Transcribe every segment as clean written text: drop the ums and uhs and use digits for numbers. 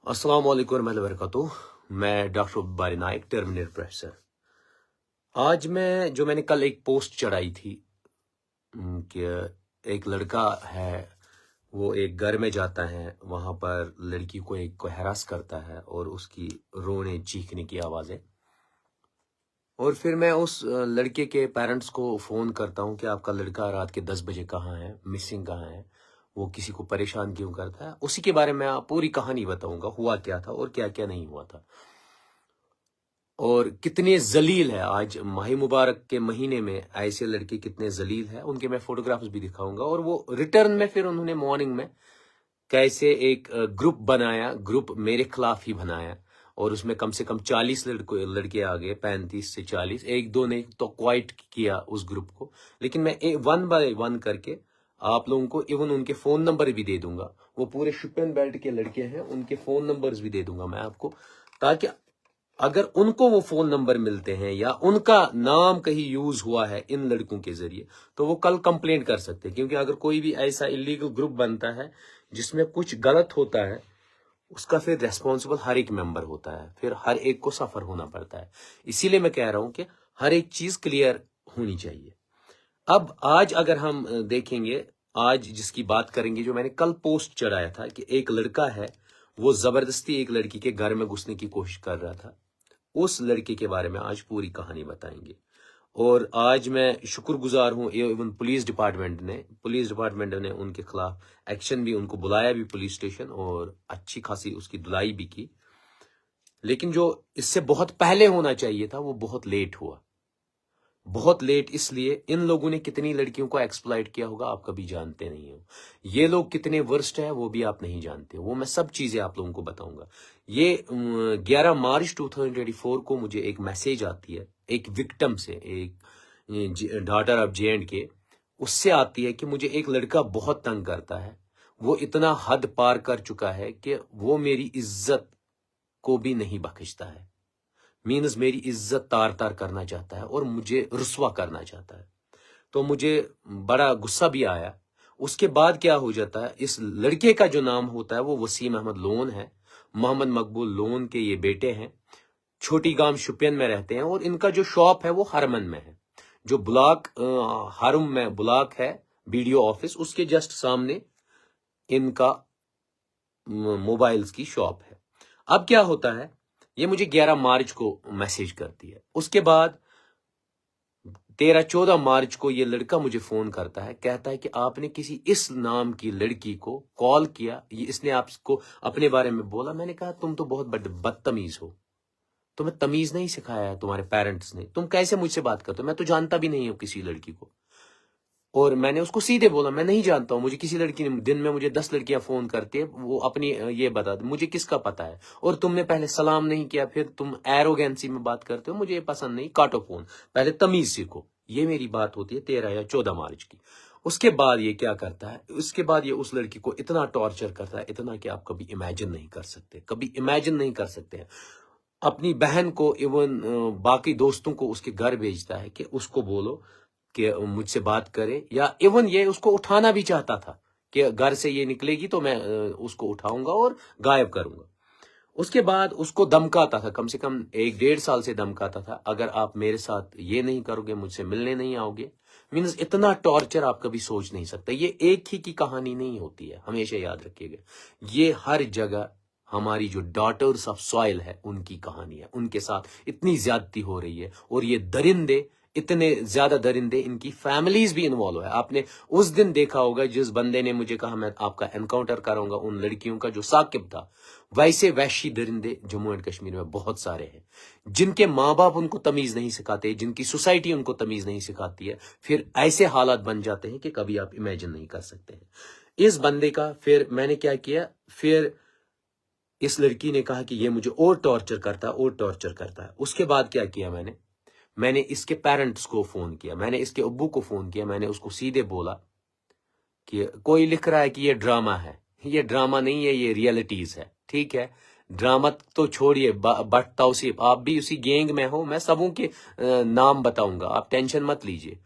अस्सलाम वालेकुम रहमतुल्लाहि व बरकातुहू। मैं डॉक्टर बारी नाइक, टर्मिनेट प्रोफेसर। आज मैंने कल एक पोस्ट चढ़ाई थी कि एक लड़का है, वो एक घर में जाता है, वहाँ पर लड़की को एक को हैरास करता है और उसकी रोने चीखने की आवाज़ें। और फिर मैं उस लड़के के पेरेंट्स को फ़ोन करता हूँ कि आपका लड़का रात के 10 बजे कहाँ है, मिसिंग कहाँ है, वो किसी को परेशान क्यों करता है। उसी के बारे में पूरी कहानी बताऊंगा, हुआ क्या था और क्या क्या नहीं हुआ था, और कितने जलील है। आज माह मुबारक के महीने में ऐसे लड़के कितने जलील है, उनके मैं फोटोग्राफ्स भी दिखाऊंगा। और वो रिटर्न में फिर उन्होंने मॉर्निंग में कैसे एक ग्रुप बनाया, ग्रुप मेरे खिलाफ ही बनाया, और उसमें कम से कम 40 लड़के आ गए, 35 से 40। एक दो ने तो क्वाइट किया उस ग्रुप को, लेकिन मैं वन बाय वन करके आप लोगों को इवन उनके फोन नंबर भी दे दूंगा। वो पूरे शुपियन बेल्ट के लड़के हैं, उनके फोन नंबर्स भी दे दूंगा मैं आपको, ताकि अगर उनको वो फोन नंबर मिलते हैं या उनका नाम कहीं यूज हुआ है इन लड़कों के जरिए, तो वो कल कंप्लेंट कर सकते हैं। क्योंकि अगर कोई भी ऐसा इलीगल ग्रुप बनता है जिसमें कुछ गलत होता है, उसका फिर रेस्पॉन्सिबल हर एक मेंबर होता है, फिर हर एक को सफर होना पड़ता है। इसीलिए मैं कह रहा हूं कि हर एक चीज क्लियर होनी चाहिए। अब आज अगर हम देखेंगे, आज जिसकी बात करेंगे, जो मैंने कल पोस्ट चढ़ाया था कि एक लड़का है, वो जबरदस्ती एक लड़की के घर में घुसने की कोशिश कर रहा था, उस लड़के के बारे में आज पूरी कहानी बताएंगे। और आज मैं शुक्रगुजार हूं इवन पुलिस डिपार्टमेंट ने उनके खिलाफ एक्शन भी, उनको बुलाया भी पुलिस स्टेशन और अच्छी खासी उसकी धुलाई भी की। लेकिन जो इससे बहुत पहले होना चाहिए था वो बहुत लेट हुआ, बहुत लेट। इसलिए इन लोगों ने कितनी लड़कियों को एक्सप्लॉइट किया होगा आप कभी जानते नहीं हो। ये लोग कितने वर्स्ट है वो भी आप नहीं जानते हो, वो मैं सब चीजें आप लोगों को बताऊंगा। ये 11 मार्च 2024 को मुझे एक मैसेज आती है एक विक्टिम से, एक डॉटर ऑफ JNK, उससे आती है कि मुझे एक लड़का बहुत तंग करता है, वो इतना हद पार कर चुका है कि वो मेरी इज्जत को भी नहीं बख्शता है। मीन्स मेरी इज्जत तार तार करना चाहता है और मुझे रुस्वा करना चाहता है। तो मुझे बड़ा गुस्सा भी आया। उसके बाद क्या हो जाता है, इस लड़के का जो नाम होता है वो वसीम अहमद लोन है, मोहम्मद मकबूल लोन के ये बेटे हैं, छोटी गांव शुपियन में रहते हैं, और इनका जो शॉप है वो हरमन में है, जो ब्लॉक हरम में ब्लॉक है BDO ऑफिस, उसके जस्ट सामने इनका मोबाइल्स की शॉप है। अब क्या होता है, ये मुझे 11 मार्च को मैसेज करती है। उसके बाद 13-14 मार्च को ये लड़का मुझे फोन करता है, कहता है कि आपने किसी इस नाम की लड़की को कॉल किया, ये इसने आपको अपने बारे में बोला। मैंने कहा तुम तो बहुत बदतमीज हो, तुम्हें तमीज नहीं सिखाया है तुम्हारे पेरेंट्स ने, तुम कैसे मुझसे बात करते हो, मैं तो जानता भी नहीं हूं किसी लड़की को। और मैंने उसको सीधे बोला मैं नहीं जानता हूं, मुझे किसी लड़की ने, दिन में मुझे 10 लड़कियां फोन करती है, वो अपनी ये बता दे, मुझे किसका पता है। और तुमने पहले सलाम नहीं किया, फिर तुम एरोगेंसी में बात करते हो, मुझे ये पसंद नहीं, काटो फोन, पहले तमीज सीखो। ये मेरी बात होती है 13 या 14 मार्च की। उसके बाद ये क्या करता है, उसके बाद ये उस लड़की को इतना टॉर्चर करता है, इतना कि आप कभी इमेजिन नहीं कर सकते, कभी इमेजिन नहीं कर सकते हैं। अपनी बहन को, इवन बाकी दोस्तों को उसके घर भेजता है कि उसको बोलो कि मुझसे बात करे, या इवन ये उसको उठाना भी चाहता था कि घर से ये निकलेगी तो मैं उसको उठाऊंगा और गायब करूंगा। उसके बाद उसको धमकाता था, कम से कम 1-1.5 साल से धमकाता था, अगर आप मेरे साथ ये नहीं करोगे, मुझसे मिलने नहीं आओगे। मीन्स इतना टॉर्चर आप कभी सोच नहीं सकते। ये एक ही की कहानी नहीं होती है, हमेशा याद रखिएगा, ये हर जगह हमारी जो डॉटर्स ऑफ सॉइल है उनकी कहानी है, उनके साथ इतनी ज्यादती हो रही है। और ये दरिंदे, इतने ज्यादा दरिंदे, इनकी फैमिलीज भी इन्वॉल्व है। आपने उस दिन देखा होगा जिस बंदे ने मुझे कहा मैं आपका एनकाउंटर कराऊंगा उन लड़कियों का, जो साकिब था, वैसे वैशी दरिंदे जम्मू एंड कश्मीर में बहुत सारे हैं, जिनके माँ बाप उनको तमीज नहीं सिखाते, जिनकी सोसाइटी उनको तमीज नहीं सिखाती है, फिर ऐसे हालात बन जाते हैं कि कभी आप इमेजिन नहीं कर सकते हैं। इस बंदे का फिर मैंने क्या किया, फिर इस लड़की ने कहा कि ये मुझे और टॉर्चर करता है, और टॉर्चर करता है। उसके बाद क्या किया, मैंने इसके पेरेंट्स को फोन किया, मैंने इसके अब्बू को फोन किया, मैंने उसको सीधे बोला कि कोई लिख रहा है कि ये ड्रामा है, ये ड्रामा नहीं है, ये रियलिटीज है, ठीक है। ड्रामा तो छोड़िए, बट तौसीफ आप भी उसी गैंग में हो, मैं सबों के नाम बताऊंगा, आप टेंशन मत लीजिए।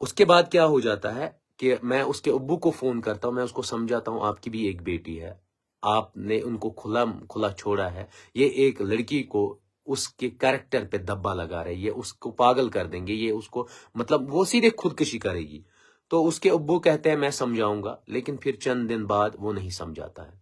उसके बाद क्या हो जाता है कि मैं उसके अब्बू को फोन करता हूं, मैं उसको समझाता हूं आपकी भी एक बेटी है, आपने उनको खुला छोड़ा है, ये एक लड़की को उसके कैरेक्टर पे धब्बा लगा रहे, ये उसको पागल कर देंगे, ये उसको मतलब वो सीधे खुदकुशी करेगी। तो उसके अब्बू कहते हैं मैं समझाऊंगा, लेकिन फिर चंद दिन बाद वो नहीं समझाता है।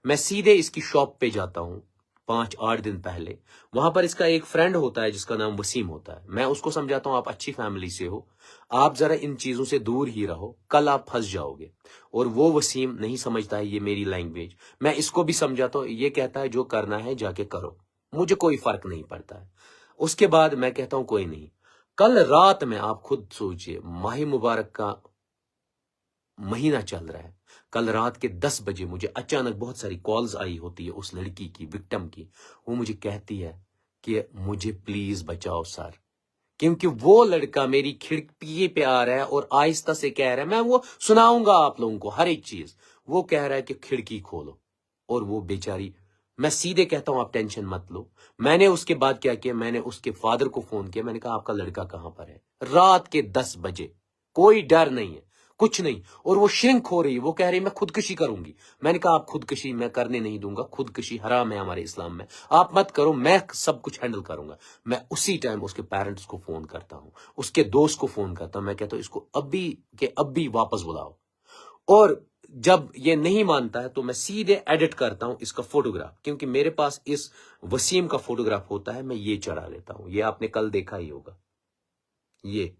मैं सीधे इसकी शॉप पे जाता हूँ 5-8 दिन पहले। वहां पर इसका एक फ्रेंड होता है जिसका नाम वसीम होता है। मैं उसको समझाता हूँ आप अच्छी फैमिली से हो, आप जरा इन चीजों से दूर ही रहो, कल आप फंस जाओगे। और वो वसीम नहीं समझता है ये मेरी लैंग्वेज। मैं इसको भी समझाता हूँ, ये कहता है जो करना है जाके करो, मुझे कोई फर्क नहीं पड़ता है। उसके बाद मैं कहता हूं कोई नहीं। कल रात में आप खुद सोचिए, माही मुबारक का महीना चल रहा है, कल रात के 10 बजे मुझे अचानक बहुत सारी कॉल्स आई होती है उस लड़की की, विक्टिम की। वो मुझे कहती है कि मुझे प्लीज बचाओ सर, क्योंकि वो लड़का मेरी खिड़की पे आ रहा है और आहिस्ता से कह रहा है, मैं वो सुनाऊंगा आप लोगों को हर एक चीज। वो कह रहा है कि खिड़की खोलो, और वो बेचारी, मैं सीधे कहता हूं आप टेंशन मत लो। मैंने उसके बाद क्या किया, मैंने उसके फादर को फोन किया, मैंने कहा आपका लड़का कहां पर है? रात के 10 बजे, कोई डर नहीं है, कुछ नहीं। और वो श्रिंक हो रही है, वो कह रही मैं खुदकुशी करूंगी। मैंने कहा आप खुदकुशी मैं करने नहीं दूंगा, खुदकुशी हराम है हमारे इस्लाम में, आप मत करो, मैं सब कुछ हैंडल करूंगा। मैं उसी टाइम उसके पेरेंट्स को फोन करता हूं, उसके दोस्त को फोन करता हूं, मैं कहता हूं इसको अभी के अभी वापस बुलाओ। और जब ये नहीं मानता है तो मैं सीधे एडिट करता हूं इसका फोटोग्राफ, क्योंकि मेरे पास इस वसीम का फोटोग्राफ होता है, मैं ये चढ़ा लेता हूं। ये आपने कल देखा ही होगा ये।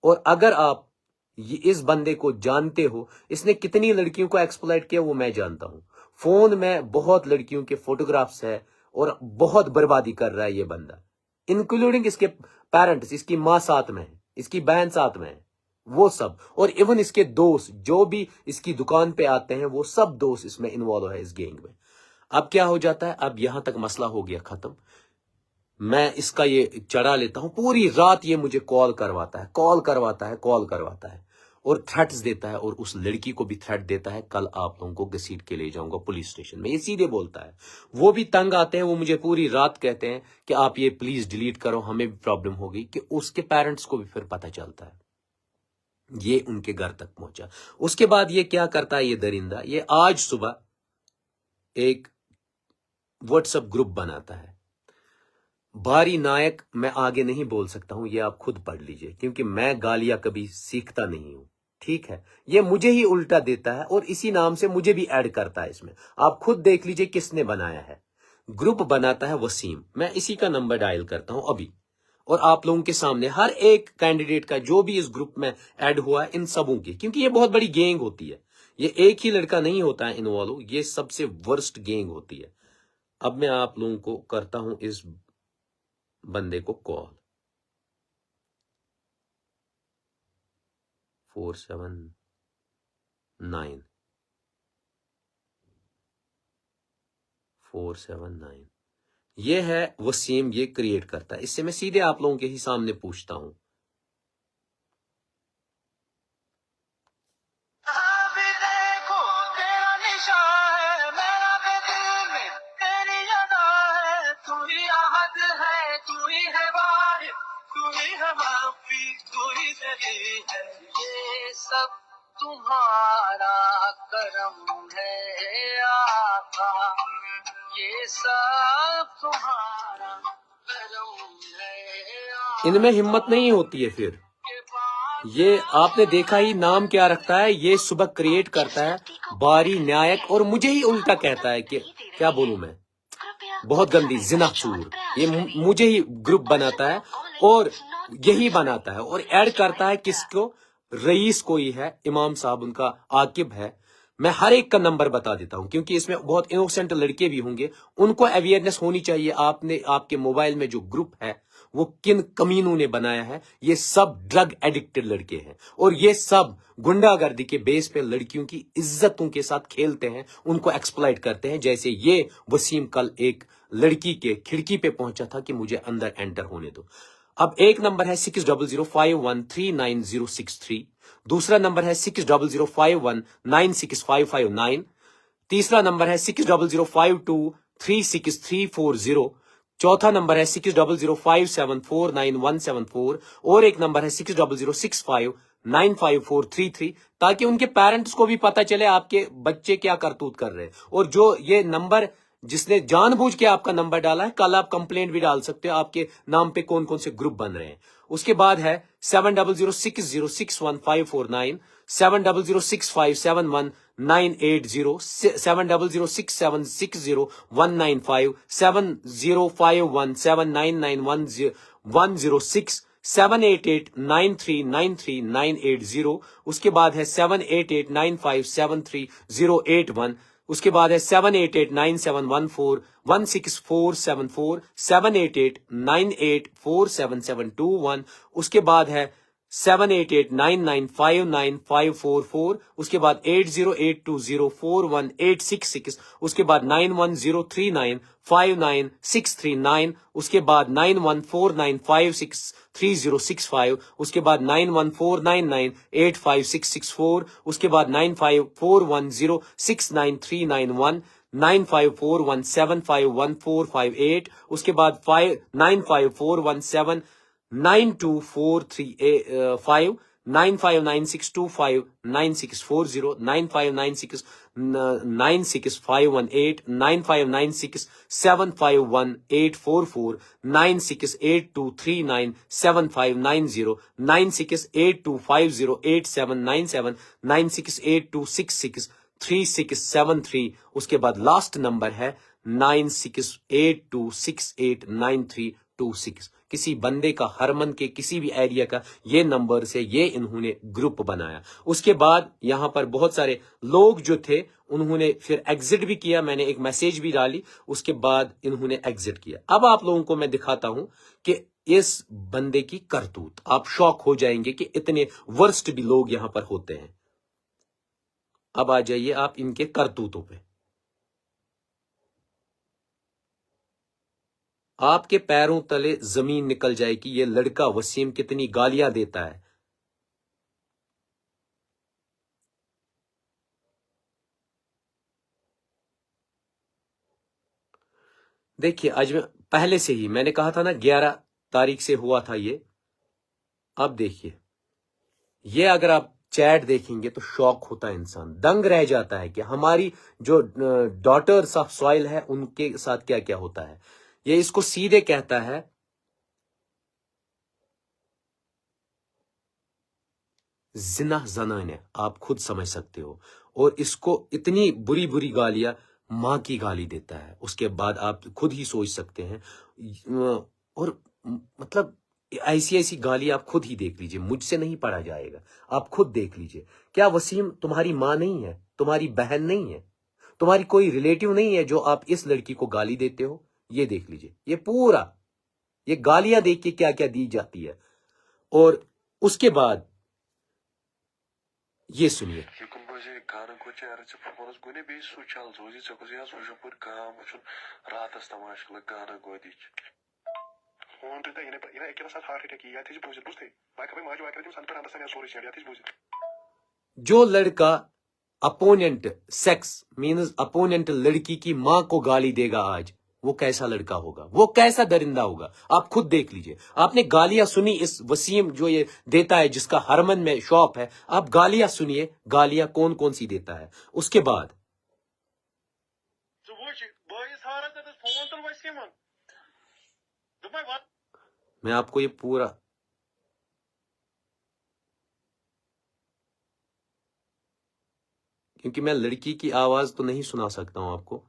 और अगर आप ये इस बंदे को जानते हो, इसने कितनी लड़कियों को एक्सप्लॉइट किया वो मैं जानता हूं। फोन में बहुत लड़कियों के फोटोग्राफ्स है और बहुत बर्बादी कर रहा है ये बंदा, इंक्लूडिंग इसके पेरेंट्स, इसकी माँ साथ में है, इसकी बहन साथ में है, वो सब। और इवन इसके दोस्त जो भी इसकी दुकान पे आते हैं, वो सब दोस्त इसमें इन्वॉल्व है इस गैंग में। अब क्या हो जाता है, अब यहां तक मसला हो गया खत्म। मैं इसका ये चढ़ा लेता हूं, पूरी रात ये मुझे कॉल करवाता है, कॉल करवाता है और थ्रेट्स देता है, और उस लड़की को भी थ्रेट देता है, कल आप लोगों को घसीट के ले जाऊंगा पुलिस स्टेशन में। ये सीधे बोलता है। वो भी तंग आते हैं, वो मुझे पूरी रात कहते हैं कि आप ये प्लीज डिलीट करो, हमें भी प्रॉब्लम होगी। कि उसके पेरेंट्स को भी फिर पता चलता है, ये उनके घर तक पहुंचा। उसके बाद ये क्या करता है ये दरिंदा, ये आज सुबह एक व्हाट्सएप ग्रुप बनाता है। बारी नायक, मैं आगे नहीं बोल सकता हूं, ये आप खुद पढ़ लीजिए, क्योंकि मैं गालियां कभी सीखता नहीं हूं, ठीक है। ये मुझे ही उल्टा देता है और इसी नाम से मुझे भी ऐड करता है इसमें। आप खुद देख लीजिए किसने बनाया है। ग्रुप बनाता है वसीम। मैं इसी का नंबर डायल करता हूं अभी, और आप लोगों के सामने हर एक कैंडिडेट का जो भी इस ग्रुप में ऐड हुआ है, इन सबों की, क्योंकि ये बहुत बड़ी गैंग होती है, ये एक ही लड़का नहीं होता है इन्वॉल्व, ये सबसे वर्स्ट गैंग होती है। अब मैं आप लोगों को करता हूं इस बंदे को कॉल। 479 ये है वसीम, ये क्रिएट करता है। इससे मैं सीधे आप लोगों के ही सामने पूछता हूं। ये सब तुम्हारा करम है आका, ये सब तुम्हारा करम है। इनमें हिम्मत नहीं होती है फिर। ये आपने देखा ही, नाम क्या रखता है, ये सुबह क्रिएट करता है बारी नायक, और मुझे ही उल्टा कहता है कि क्या बोलूं मैं, बहुत गंदी जिनाचूर। ये मुझे ही ग्रुप बनाता है और यही बनाता है, और ऐड करता है किसको, रईस कोई है, इमाम साहब उनका आकिब है। मैं हर एक का नंबर बता देता हूं, क्योंकि इसमें बहुत इनोसेंट लड़के भी होंगे, उनको अवेयरनेस होनी चाहिए। आपने आपके मोबाइल में जो ग्रुप है वो किन कमीनों ने बनाया है, ये सब ड्रग एडिक्टेड लड़के हैं, और ये सब गुंडागर्दी के बेस पे लड़कियों की इज्जतों के साथ खेलते हैं, उनको एक्सप्लॉइट करते हैं। जैसे ये वसीम कल एक लड़की के खिड़की पे पहुंचा था कि मुझे अंदर एंटर होने दो। अब एक नंबर है 6005139063, दूसरा नंबर है 6005196559, तीसरा नंबर है 6005236340, चौथा नंबर है 6005749174, और एक नंबर है 600659 959433, ताकि उनके पेरेंट्स को भी पता चले आपके बच्चे क्या करतूत कर रहे हैं। और जो ये नंबर जिसने जानबूझ के आपका नंबर डाला है, कल आप कंप्लेंट भी डाल सकते हो, आपके नाम पे कौन कौन से ग्रुप बन रहे हैं। उसके बाद है 7006061549, 7006571980, 7006760195, 7051799106, 788939390। उसके बाद है 788957308 उसके बाद है 78897141647, 78898477721। उसके बाद है 78899595544। उसके बाद 8082041866। उसके बाद 9103959639। उसके बाद 9149563065। उसके बाद 9149985664। उसके बाद 9541069391, 9541751458। उसके बाद 9541792435, 9596259640, 9596965118, 9596751844, 9682397590, 9682508797, 9682663673। उसके बाद लास्ट नंबर है 9682689326। किसी बंदे का, हरमन के किसी भी एरिया का ये नंबर से ये इन्होंने ग्रुप बनाया। उसके बाद यहां पर बहुत सारे लोग जो थे उन्होंने फिर एग्जिट भी किया, मैंने एक मैसेज भी डाली, उसके बाद इन्होंने एग्जिट किया। अब आप लोगों को मैं दिखाता हूं कि इस बंदे की करतूत, आप शॉक हो जाएंगे कि इतने वर्स्ट भी लोग यहां पर होते हैं। अब आ जाइए आप इनके करतूतों पे, आपके पैरों तले जमीन निकल जाएगी। ये लड़का वसीम कितनी गालियां देता है। देखिए, आज मैं पहले से ही मैंने कहा था ना 11 तारीख से हुआ था ये। अब देखिए, ये अगर आप चैट देखेंगे तो शॉक होता है, इंसान दंग रह जाता है कि हमारी जो डॉटर्स ऑफ सॉइल है उनके साथ क्या क्या होता है। ये इसको सीधे कहता है जिना जनाने, आप खुद समझ सकते हो। और इसको इतनी बुरी बुरी गालियां, मां की गाली देता है। उसके बाद आप खुद ही सोच सकते हैं, और मतलब ऐसी ऐसी गाली आप खुद ही देख लीजिए, मुझसे नहीं पढ़ा जाएगा, आप खुद देख लीजिए। क्या वसीम तुम्हारी मां नहीं है, तुम्हारी बहन नहीं है, तुम्हारी कोई रिलेटिव नहीं है जो आप इस लड़की को गाली देते हो? ये देख लीजिए, ये पूरा ये गालियां देख के क्या क्या दी जाती है। और उसके बाद ये सुनिए, जो लड़का अपोनेंट सेक्स मीन्स अपोनेंट लड़की की मां को गाली देगा आज, वो कैसा लड़का होगा, वो कैसा दरिंदा होगा, आप खुद देख लीजिए। आपने गालियां सुनी इस वसीम जो ये देता है, जिसका हरमन में शॉप है, आप गालियां सुनिए, गालियां कौन कौन सी देता है। उसके बाद मैं आपको ये पूरा, क्योंकि मैं लड़की की आवाज तो नहीं सुना सकता हूं आपको।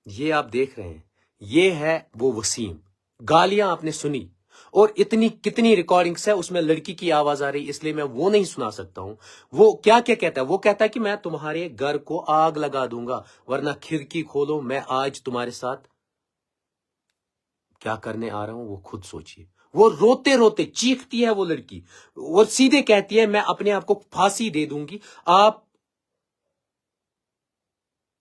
ये आप देख रहे हैं, ये है वो वसीम। गालियां आपने सुनी, और इतनी कितनी रिकॉर्डिंग्स है, उसमें लड़की की आवाज आ रही, इसलिए मैं वो नहीं सुना सकता हूं। वो क्या क्या कहता है, वो कहता है कि मैं तुम्हारे घर को आग लगा दूंगा, वरना खिड़की खोलो, मैं आज तुम्हारे साथ क्या करने आ रहा हूं वो खुद सोचिए। वो रोते रोते चीखती है वो लड़की, और सीधे कहती है मैं अपने आप को फांसी दे दूंगी,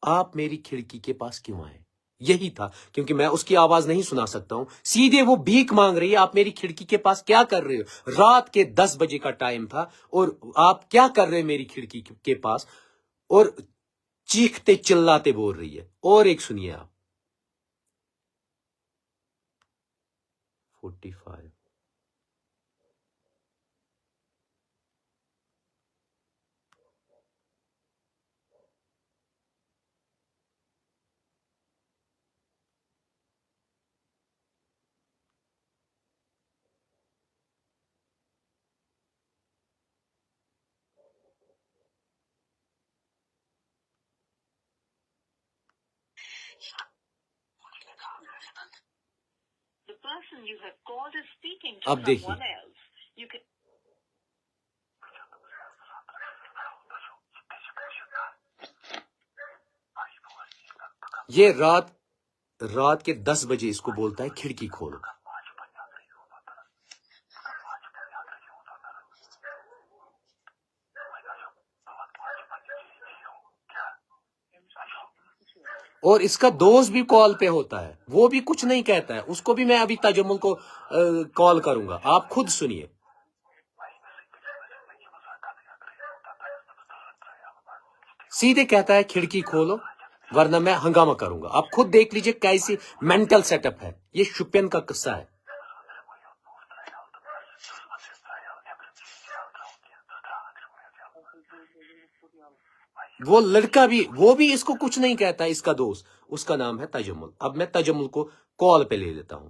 आप मेरी खिड़की के पास क्यों आए? یہی تھا، کیونکہ میں اس کی آواز نہیں سنا سکتا ہوں. سیدھے وہ بھیک مانگ رہی ہے، آپ میری کھڑکی کے پاس کیا کر رہے ہو؟ رات کے 10 بجے کا ٹائم تھا اور آپ کیا کر رہے ہیں میری کھڑکی کے پاس؟ اور چیختے چلاتے بول رہی ہے. اور ایک سنیے آپ. 45. اب دیکھیے یہ رات کے 10 بجے اس کو بولتا ہے کھڑکی کھولو. اور اس کا دوست بھی کال پہ ہوتا ہے، وہ بھی کچھ نہیں کہتا ہے. اس کو بھی میں ابھی تجمل کو کال کروں گا، آپ خود سنیے. سیدھے کہتا ہے کھڑکی کھولو ورنہ میں ہنگامہ کروں گا. آپ خود دیکھ لیجئے کیسی مینٹل سیٹ اپ ہے. یہ شپین کا قصہ ہے. وہ لڑکا بھی، وہ بھی اس کو کچھ نہیں کہتا ہے. اس کا دوست، اس کا نام ہے تجمل. اب میں تجمل کو کال پہ لے لیتا ہوں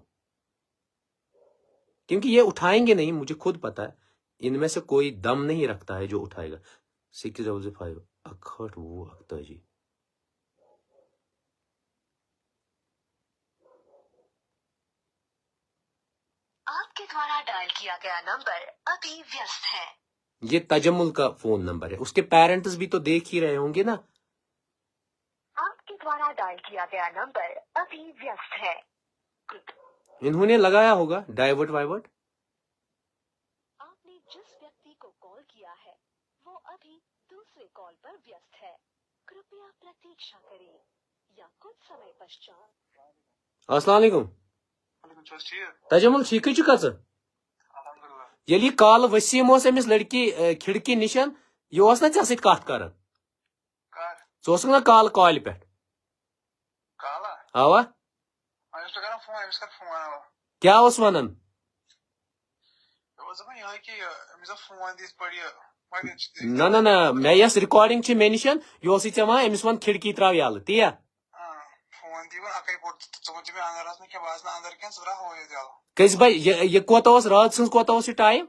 کیونکہ یہ اٹھائیں گے نہیں، مجھے خود پتا ہے. ان میں سے کوئی دم نہیں رکھتا ہے جو اٹھائے گا. 605 68 88. آپ کے دوارا ڈائل کیا گیا نمبر ابھی ویست ہے. یہ تجمل کا فون نمبر ہے. اس کے پیرنٹس بھی تو دیکھ ہی رہے ہوں گے نا. آپ کے دوارا ڈائل کیا گیا نمبر ابھی ویست ہے. انہوں نے لگایا ہوگا ڈائیورٹ وائیورٹ. آپ نے جس ویکتی کو کال کیا ہے وہ ابھی دوسرے کال پر ویست ہے. کرپیا پرتیکشا کریں یا کچھ سمے پشچات. السلام علیکم. تجمل ٹھیک چھ یلی کال وسیم اس امس لڑکی کھڑکی نشن یہ نا ژے سۭتۍ کتھ کران ژٕ اوسُکھ نا کالہِ پٮ۪ٹھ. اوا کیا اوس ونان؟ نہ نہ نہ مے یس ریکارڈنگ چھ مے نشن یہ اوسٕے ژےٚ ونان أمِس ون کھڑکی تراو یلہٕ تی. کٔژِ بجہِ یہ کوتاہ اوس رات سٕنٛز کوتاہ اوس یہ ٹائم؟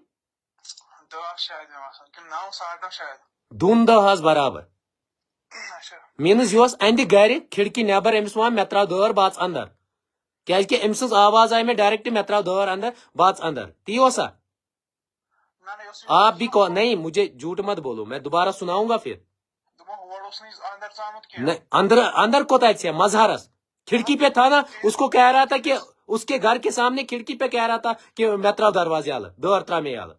2:10 حظ برابر. مینز یہ اندِ گرِ کھڑکی نیبر أمِس ون مے تراو دٲر بہٕ اژ اندر کیازِ کہ أمۍ سٕنٛز آواز آئی مے ڈائریکٹ مے تراو دٲر اندر بہٕ اژ اندر تی اوسا. آپ بھی نہیں مجھے جھوٹ مت بولو، میں دوبارہ سناؤں گا پھر. اندر کوتا ہے مظہرس کھڑکی پہ تھا نا. اس کو کہہ رہا تھا کہ اس کے گھر کے سامنے کھڑکی پہ کہہ رہا تھا کہ میں تراو دروازے یلہٕ دٲر تراو مے یلہٕ.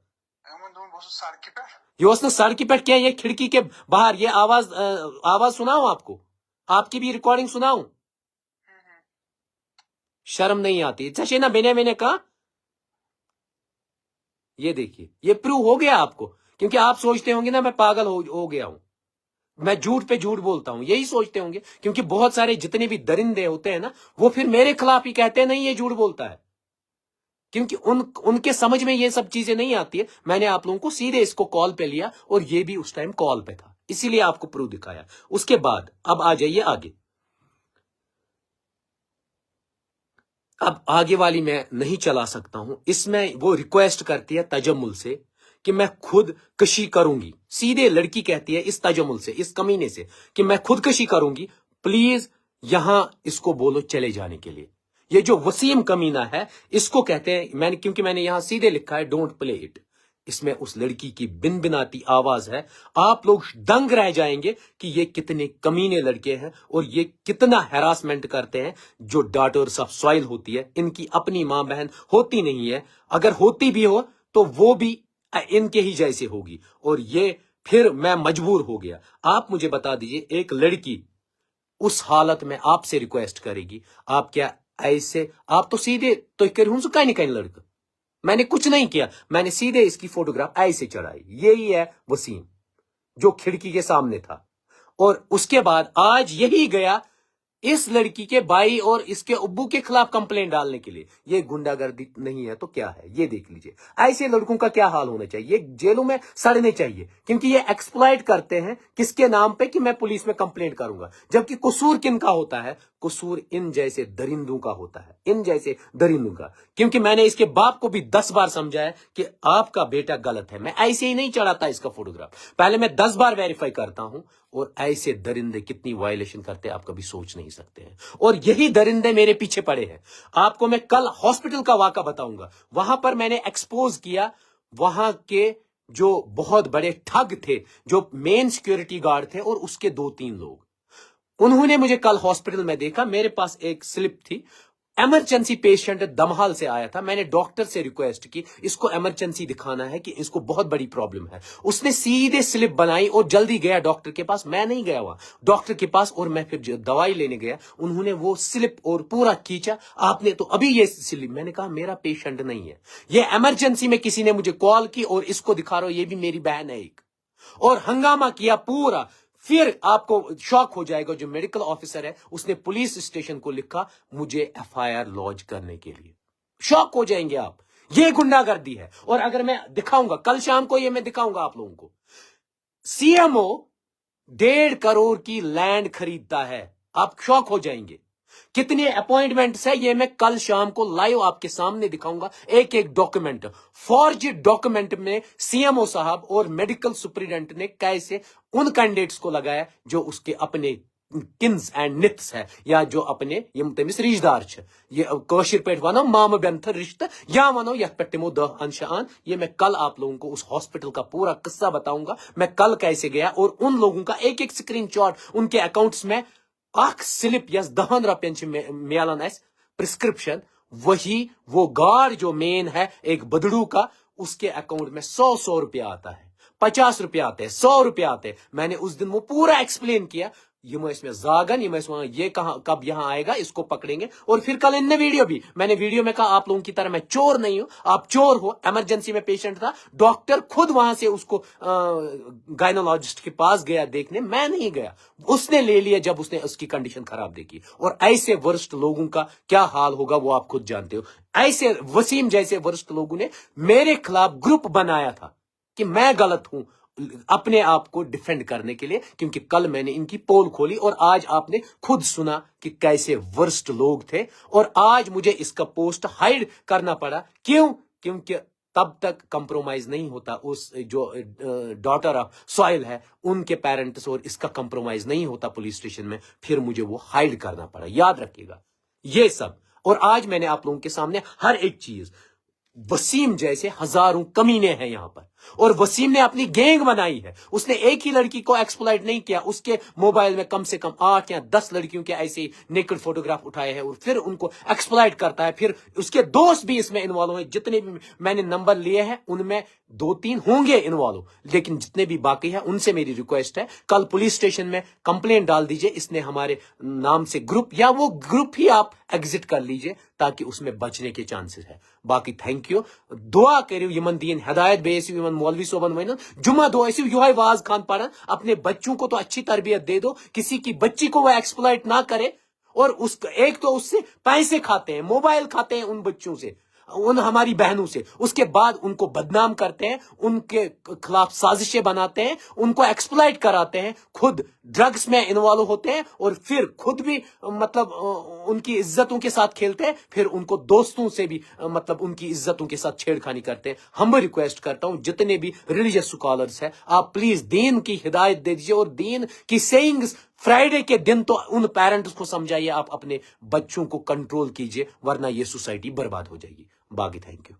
یہ اس نے سڑک پہ کیا، یہ کھڑکی کے باہر. یہ آواز سناؤں آپ کو؟ آپ کی بھی ریکارڈنگ سناؤں؟ شرم نہیں آتی ژے نا بینے کہا. یہ دیکھیے یہ پروو ہو گیا آپ کو، کیونکہ آپ سوچتے ہوں گے نا میں پاگل ہو گیا ہوں، میں جھوٹ پہ جھوٹ بولتا ہوں. یہی سوچتے ہوں گے کیونکہ بہت سارے جتنے بھی درندے ہوتے ہیں نا وہ پھر میرے خلاف ہی کہتے ہیں نہیں یہ جھوٹ بولتا ہے، کیونکہ ان کے سمجھ میں یہ سب چیزیں نہیں آتی ہے. میں نے آپ لوگوں کو سیدھے اس کو کال پہ لیا اور یہ بھی اس ٹائم کال پہ تھا، اسی لیے آپ کو پروف دکھایا. اس کے بعد اب آ جائیے آگے. اب آگے والی میں نہیں چلا سکتا ہوں. اس میں وہ ریکویسٹ کرتی ہے تجمل سے کہ میں خود کشی کروں گی. سیدھے لڑکی کہتی ہے اس تجمل سے، اس کمینے سے کہ میں خود کشی کروں گی، پلیز یہاں اس کو بولو چلے جانے کے لیے. یہ جو وسیم کمینہ ہے اس کو کہتے ہیں، کیونکہ میں نے یہاں سیدھے لکھا ہے ڈونٹ پلے اٹ. اس میں اس لڑکی کی بن بناتی آواز ہے. آپ لوگ دنگ رہ جائیں گے کہ یہ کتنے کمینے لڑکے ہیں اور یہ کتنا ہراسمنٹ کرتے ہیں. جو ڈاٹرز آف سوائل ہوتی ہے ان کی اپنی ماں بہن ہوتی نہیں ہے، اگر ہوتی بھی ہو تو وہ بھی ان کے ہی جیسے ہوگی. اور یہ پھر میں مجبور ہو گیا. آپ مجھے بتا دیجئے ایک لڑکی उस हालत में आपसे रिक्वेस्ट करेगी, आप क्या ऐसे, आप तो सीधे तो करूँ कहीं नहीं कहीं लड़का, मैंने कुछ नहीं किया, मैंने सीधे इसकी फोटोग्राफ ऐसे चढ़ाई। यही है वसीम जो खिड़की के सामने था। और उसके बाद आज यही गया इस लड़की के भाई और इसके अब्बू के खिलाफ कंप्लेंट डालने के लिए। ये गुंडागर्दी नहीं है तो क्या है, ये देख लीजिए। ऐसे लड़कों का क्या हाल होना चाहिए, ये जेलों में सड़ने चाहिए, क्योंकि ये एक्सप्लॉइट करते हैं किसके नाम पे कि मैं पुलिस में कंप्लेंट करूंगा, जबकि कसूर किनका होता है, कसूर इन जैसे दरिंदों का होता है, इन जैसे दरिंदों का। क्योंकि मैंने इसके बाप को भी 10 बार समझाया कि आपका बेटा गलत है, मैं ऐसे ही नहीं चढ़ाता इसका फोटोग्राफ, पहले मैं 10 बार वेरीफाई करता हूं। और ऐसे दरिंदे कितनी वायलेशन करते हैं आप कभी सोच नहीं सकते हैं। और यही दरिंदे मेरे पीछे पड़े हैं। आपको मैं कल हॉस्पिटल का वाकया बताऊंगा, वहां पर मैंने एक्सपोज किया वहां के जो बहुत बड़े ठग थे, जो मेन सिक्योरिटी गार्ड थे और उसके 2-3 लोग। उन्होंने मुझे कल हॉस्पिटल में देखा, मेरे पास एक स्लिप थी, इमरजेंसी पेशेंट दमहाल से आया था, मैंने डॉक्टर से रिक्वेस्ट की इसको इमरजेंसी दिखाना है कि इसको बहुत बड़ी प्रॉब्लम है। उसने सीधे स्लिप बनाई और जल्दी गया डॉक्टर के पास, मैं नहीं गया वहां डॉक्टर के पास, और मैं फिर दवाई लेने गया, उन्होंने वो स्लिप और पूरा खींचा, आपने तो अभी ये स्लिप, मैंने कहा मेरा पेशेंट नहीं है, ये इमरजेंसी में किसी ने मुझे कॉल की और इसको दिखा रहा हो, ये भी मेरी बहन है एक, और हंगामा किया पूरा। फिर आपको शॉक हो जाएगा, जो मेडिकल ऑफिसर है उसने पुलिस स्टेशन को लिखा मुझे एफआईआर लॉन्च करने के लिए। शॉक हो जाएंगे आप, ये गुंडागर्दी है। और अगर मैं दिखाऊंगा कल शाम को, ये मैं दिखाऊंगा आप लोगों को, सीएमओ 1.5 करोड़ की लैंड खरीदता है, आप शॉक हो जाएंगे। कितने अपॉइंटमेंट्स है ये मैं कल शाम को लाइव आपके सामने दिखाऊंगा, एक एक डॉक्यूमेंट, फॉर्ज डॉक्यूमेंट में सीएमओ साहब और मेडिकल सुप्रिटेंडेंट ने कैसे उन कैंडिडेट्स को लगाया जो उसके अपने किन्स एंड निथ्स है, या जो अपने यम तमिस रिश्तेदार छ, ये कौशिर पेट वनो माम बेंथर रिश्ते या वनो यथ पे तिमो 10 अंश आन। ये मैं कल आप लोगों को उस हॉस्पिटल का पूरा किस्सा बताऊंगा, मैं कल कैसे गया, और उन लोगों का एक एक स्क्रीनशॉट उनके अकाउंट्स में अख स्लिप यस 10 रुपयन मिलान अस प्रिस्क्रिप्शन, वही वो गार्ड जो मेन है एक बदड़ू का, उसके अकाउंट में 100 रुपया आता है, 50 रुपया आते हैं, 100 रुपया आते हैं। मैंने उस दिन वो पूरा एक्सप्लेन किया, ये इसमें जागन, ये कहां कब यहां आएगा, इसको पकड़ेंगे। और फिर कल इनने वीडियो भी, मैंने वीडियो में कहा आप लोगों की तरह मैं चोर नहीं हूं, आप चोर हो। इमरजेंसी में पेशेंट था, डॉक्टर खुद वहां से उसको गायनोलॉजिस्ट के पास गया देखने, मैं नहीं गया, उसने ले लिया जब उसने उसकी कंडीशन खराब देखी। और ऐसे वरिष्ठ लोगों का क्या हाल होगा वो आप खुद जानते हो। ऐसे वसीम जैसे वरिष्ठ लोगों ने मेरे खिलाफ ग्रुप बनाया था कि मैं गलत हूं अपने आप को डिफेंड करने के लिए, क्योंकि कल मैंने इनकी पोल खोली और आज आपने खुद सुना कि कैसे वर्स्ट लोग थे। और आज मुझे इसका पोस्ट हाइड करना पड़ा, क्यों? क्योंकि तब तक कंप्रोमाइज नहीं होता, उस जो डॉटर ऑफ सॉइल है उनके पेरेंट्स और इसका कंप्रोमाइज नहीं होता पुलिस स्टेशन में, फिर मुझे वो हाइड करना पड़ा, याद रखिएगा ये सब। और आज मैंने आप लोगों के सामने हर एक चीज, वसीम जैसे हजारों कमीने हैं यहां पर, और वसीम ने अपनी गैंग बनाई है, उसने एक ही लड़की को एक्सप्लॉइट नहीं किया, उसके मोबाइल में कम से कम 8 या 10 लड़कियों के ऐसे नेकेड फोटोग्राफ उठाए हैं और फिर उनको एक्सप्लॉइट करता है। फिर उसके दोस्त भी इसमें इन्वॉल्व हैं, जितने भी मैंने नंबर लिए हैं उनमें 2-3 होंगे इन्वॉल्व, लेकिन जितने भी बाकी हैं उनसे मेरी रिक्वेस्ट है कल पुलिस स्टेशन में कंप्लेंट डाल दीजिए, इसने हमारे नाम से ग्रुप, या वो ग्रुप ही आप एग्जिट कर लीजिए ताकि उसमें बचने के चांसेस है। बाकी थैंक यू, दुआ करियो यमन दीन हिदायत बेसियो, यमन मौलवी सोबन वनो जुमा दो ऐसी युवा वाज खान पढ़न, अपने बच्चों को तो अच्छी तरबियत दे दो, किसी की बच्ची को वो एक्सप्लॉइट ना करे। और उसका एक तो उससे पैसे खाते हैं, मोबाइल खाते हैं उन बच्चों से, उन हमारी बहनों से, उसके बाद उनको बदनाम करते हैं, उनके खिलाफ साजिशें बनाते हैं, उनको एक्सप्लॉइट कराते हैं, खुद ड्रग्स में इन्वॉल्व होते हैं और फिर खुद भी मतलब उनकी इज्जतों के साथ खेलते हैं, फिर उनको दोस्तों से भी मतलब उनकी इज्जतों के साथ छेड़खानी करते हैं। हम भी रिक्वेस्ट करता हूं जितने भी रिलीजियस स्कॉलर्स हैं, आप प्लीज दीन की हिदायत दे दीजिए और दीन की सेइंग्स फ्राइडे के दिन तो उन पेरेंट्स को समझाइए, आप अपने बच्चों को कंट्रोल कीजिए, वरना ये सोसाइटी बर्बाद हो जाएगी। बाकी थैंक यू।